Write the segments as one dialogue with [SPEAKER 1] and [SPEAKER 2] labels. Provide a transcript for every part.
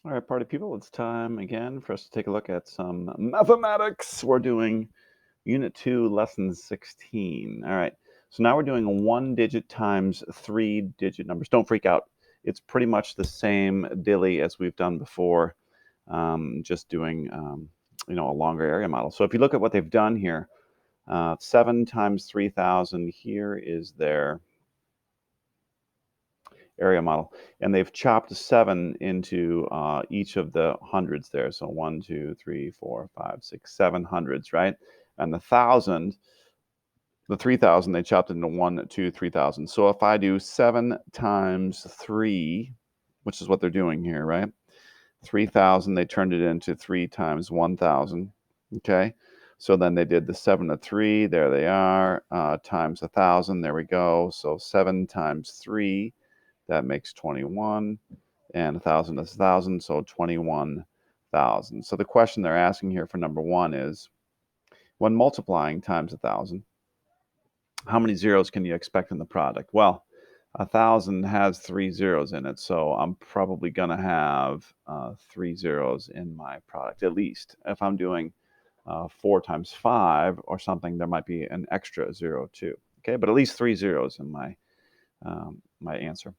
[SPEAKER 1] All right, party people, it's time again for us to take a look at some mathematics. We're doing Unit 2, Lesson 16. All right, so now we're doing one digit times three-digit numbers. Don't freak out. It's pretty much the same dilly as we've done before, just doing a longer area model. So if you look at what they've done here, 7 times 3,000, here is their area model, and they've chopped 7 into each of the hundreds there. So 1, 2, 3, 4, 5, 6, 7 hundreds, right? And the 3,000, they chopped into 1, 2, 3,000. So if I do 7 times 3, which is what they're doing here, right? 3,000, they turned it into 3 times 1,000. Okay. So then they did the 7 to 3, there they are, times 1,000, there we go. So 7 times 3, that makes 21, and 1,000 is 1,000, so 21,000. So the question they're asking here for number 1 is, when multiplying times 1,000, how many zeros can you expect in the product? Well, 1,000 has 3 zeros in it, so I'm probably going to have 3 zeros in my product, at least. If I'm doing 4 times 5 or something, there might be an extra 0 too. Okay, but at least 3 zeros in my answer.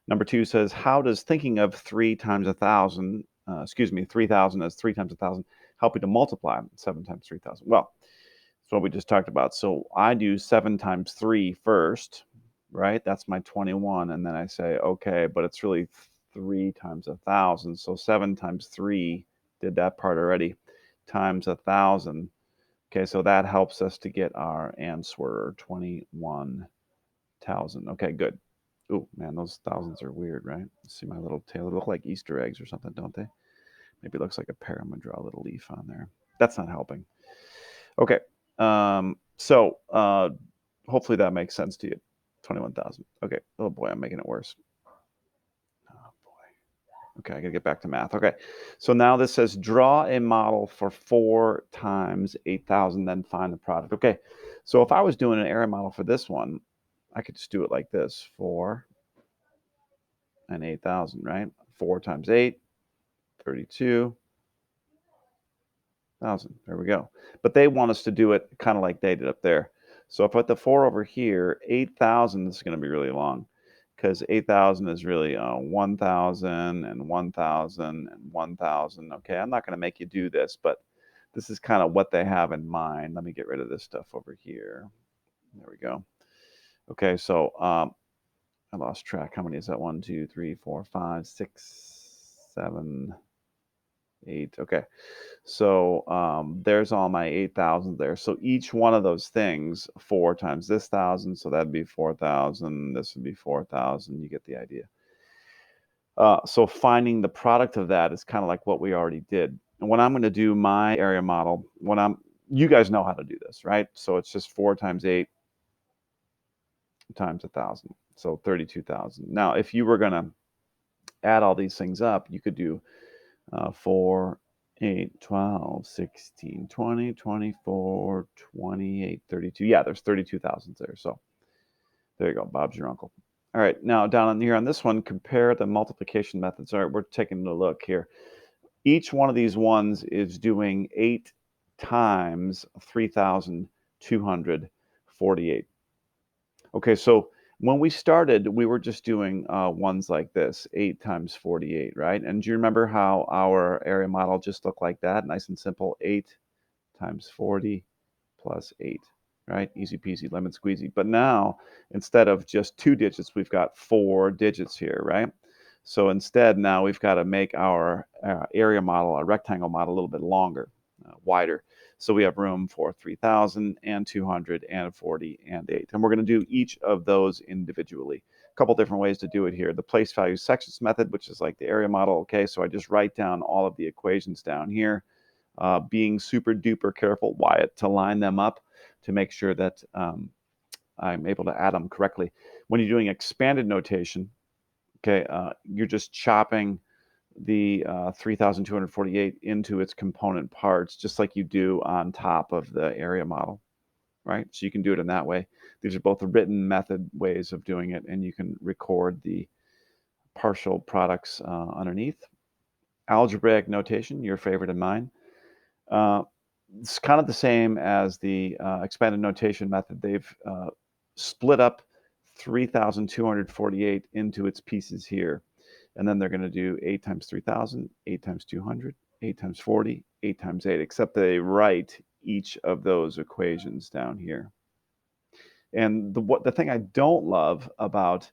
[SPEAKER 1] Number 2 says, how does thinking of 3 times 1,000, 3,000 as 3 times 1,000, help you to multiply 7 times 3,000? Well, that's what we just talked about. So I do 7 times 3 first, right? That's my 21. And then I say, okay, but it's really 3 times 1,000. So 7 times 3, did that part already, times 1,000. Okay, so that helps us to get our answer, 21,000. Okay, good. Oh, man, those thousands are weird, right? See my little tail? They look like Easter eggs or something, don't they? Maybe it looks like a pear. I'm going to draw a little leaf on there. That's not helping. Okay. Hopefully that makes sense to you. 21,000. Okay. Oh, boy, I'm making it worse. Oh, boy. Okay, I got to get back to math. Okay. So now this says draw a model for 4 times 8,000, then find the product. Okay. So if I was doing an area model for this one, I could just do it like this, 4 and 8,000, right? 4 times 8, 32,000. There we go. But they want us to do it kind of like they did up there. So if I put the 4 over here, 8,000 is going to be really long because 8,000 is really 1,000 and 1,000 and 1,000. Okay, I'm not going to make you do this, but this is kind of what they have in mind. Let me get rid of this stuff over here. There we go. Okay, so I lost track. How many is that? 1, 2, 3, 4, 5, 6, 7, 8. Okay. So there's all my 8,000 there. So each one of those things, 4 times this 1,000, so that'd be 4,000. This would be 4,000. You get the idea. So finding the product of that is kind of like what we already did. And when I'm going to do my area model, you guys know how to do this, right? So it's just 4 times 8 times 1,000. So 32,000. Now, if you were going to add all these things up, you could do 4, 8, 12, 16, 20, 24, 28, 32. Yeah, there's 32,000 there. So there you go. Bob's your uncle. All right, now down on here on this one, compare the multiplication methods. All right, we're taking a look here. Each one of these ones is doing 8 times 3,248. Okay, so when we started, we were just doing ones like this, 8 times 48, right? And do you remember how our area model just looked like that? Nice and simple, 8 times 40 plus 8, right? Easy peasy, lemon squeezy. But now, instead of just 2 digits, we've got 4 digits here, right? So instead, now we've got to make our area model, our rectangle model, a little bit longer, wider. So we have room for 3,000 and 200 and 40 and 8. And we're going to do each of those individually. A couple different ways to do it here. The place value sections method, which is like the area model. Okay, so I just write down all of the equations down here, being super duper careful, Wyatt, to line them up to make sure that I'm able to add them correctly. When you're doing expanded notation, okay, you're just chopping the 3,248 into its component parts, just like you do on top of the area model, right? So you can do it in that way. These are both the written method ways of doing it, and you can record the partial products underneath. algebraic notation, your favorite and mine. It's kind of the same as the expanded notation method. They've split up 3,248 into its pieces here. And then they're going to do 8 times 3,000, 8 times 200, 8 times 40, 8 times 8, except they write each of those equations down here. And the thing I don't love about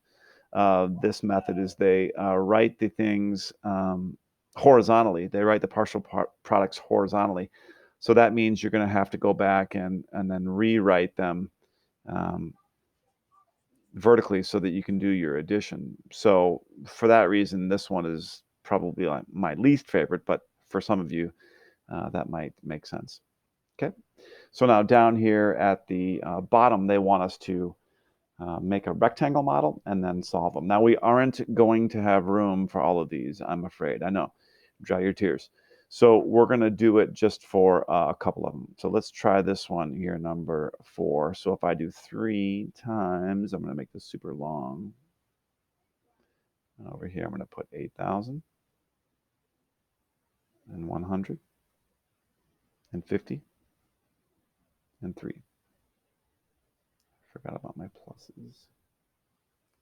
[SPEAKER 1] this method is they write the things horizontally. They write the partial products horizontally. So that means you're going to have to go back and then rewrite them vertically so that you can do your addition. So for that reason, this one is probably my least favorite, but for some of you, that might make sense. Okay. So now down here at the bottom, they want us to make a rectangle model and then solve them. Now we aren't going to have room for all of these, I'm afraid. I know, dry your tears. So we're going to do it just for a couple of them. So let's try this one here, number 4. So if I do 3 times, I'm going to make this super long. And over here, I'm going to put 8,000 and 100 and 50 and 3. Forgot about my pluses.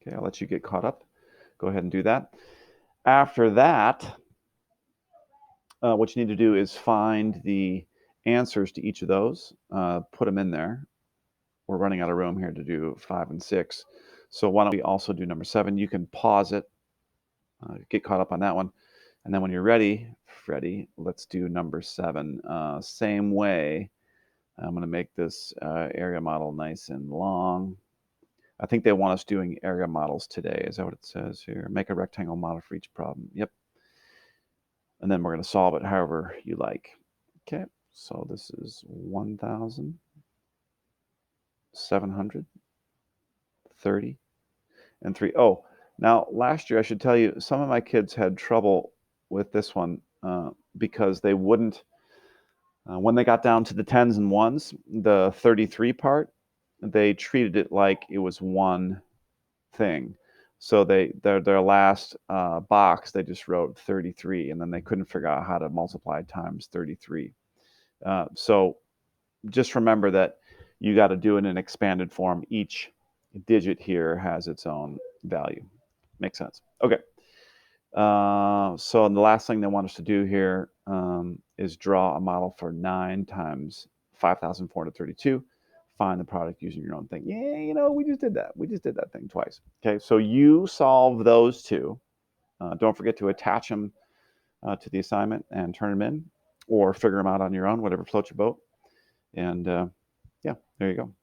[SPEAKER 1] Okay, I'll let you get caught up. Go ahead and do that. After that, what you need to do is find the answers to each of those, put them in there. We're running out of room here to do 5 and 6. So why don't we also do number 7? You can pause it, get caught up on that one. And then when you're ready, Freddie, let's do number 7. Same way, I'm going to make this area model nice and long. I think they want us doing area models today. Is that what it says here? Make a rectangle model for each problem. Yep. And then we're going to solve it however you like. Okay, so this is 1,730 and 3. Oh, now last year I should tell you, some of my kids had trouble with this one because they wouldn't, when they got down to the 10s and 1s, the 33 part, they treated it like it was one thing. So their last box, they just wrote 33, and then they couldn't figure out how to multiply times 33. So just remember that you got to do it in an expanded form. Each digit here has its own value. Makes sense. Okay. So the last thing they want us to do here is draw a model for 9 times 5,432. Find the product using your own thing. Yeah, you know, we just did that. We just did that thing twice. Okay, so you solve those two. Don't forget to attach them to the assignment and turn them in, or figure them out on your own, whatever floats your boat. And yeah, there you go.